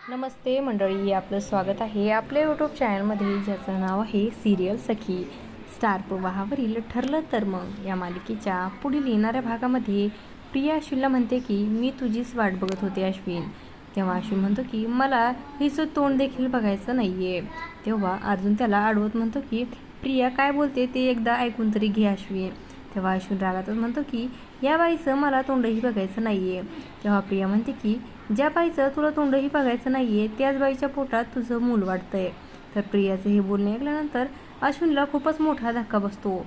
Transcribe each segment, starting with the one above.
नमस्ते मंडळी, आपलं स्वागत आहे आपल्या यूट्यूब चॅनलमध्ये, ज्याचं नाव आहे सिरियल सखी. स्टार प्रवाहावरील ठरलं तर मग या मालिकेच्या पुढील येणाऱ्या भागामध्ये प्रिया अश्विनला म्हणते की मी तुझीच वाट बघत होते अश्विन. तेव्हा अश्विन म्हणतो की मला हिचं तोंड देखील बघायचं नाही आहे. तेव्हा अर्जुन त्याला अडवत म्हणतो की प्रिया काय बोलते ते एकदा ऐकून तरी घे अश्विन. तेव्हा अश्विन रागातच म्हणतो की या बाईचं मला तोंडही बघायचं नाही आहे. तेव्हा प्रिया म्हणते की ज्या बाईचं तुला तोंडही बघायचं नाही आहे त्याच बाईच्या पोटात तुझं मूल वाटतंय. तर प्रियाचं हे बोलणे ऐकल्यानंतर अश्विनला खूपच मोठा धक्का बसतो.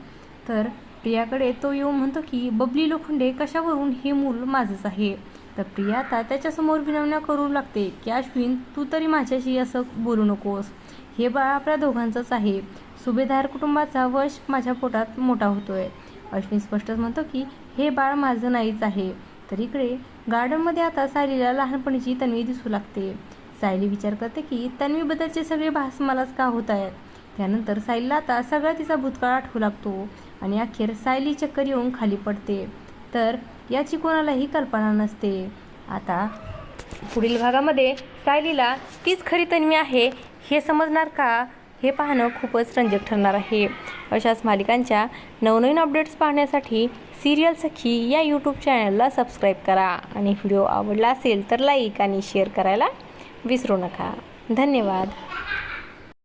तर प्रियाकडे तो येऊन म्हणतो की बबली लोखंडे कशावरून हे मूल माझंच आहे. तर प्रिया आता त्याच्यासमोर विनवण्या करू लागते की अश्विन तू तरी माझ्याशी असं बोलू नकोस, हे बाळ आपल्या दोघांचंच आहे. सुभेदार कुटुंबाचा वंश माझ्या पोटात मोठा होतोय. अश्विन स्पष्टच म्हणतो की हे बाळ माझं नाहीच आहे. तर इकडे गार्डनमध्ये आता सायलीला लहानपणीची तन्वी दिसू लागते. सायली विचार करते की तन्वीबद्दलचे सगळे भास मलाच का होत आहेत. त्यानंतर सायलीला आता सगळा तिचा भूतकाळ आठवू लागतो आणि अखेर सायली चक्कर येऊन खाली पडते. तर याची कोणालाही कल्पना नसते. आता पुढील भागामध्ये सायलीला तीच खरी तन्वी आहे हे समजणार का, हे पाहणं खूपच रंजक ठरणार आहे. अशाच मालिकांच्या नवनवीन अपडेट्स पाहण्यासाठी सिरियल सखी या यूट्यूब चॅनलला सबस्क्राईब करा आणि व्हिडिओ आवडला असेल तर लाईक आणि शेअर करायला विसरू नका. धन्यवाद.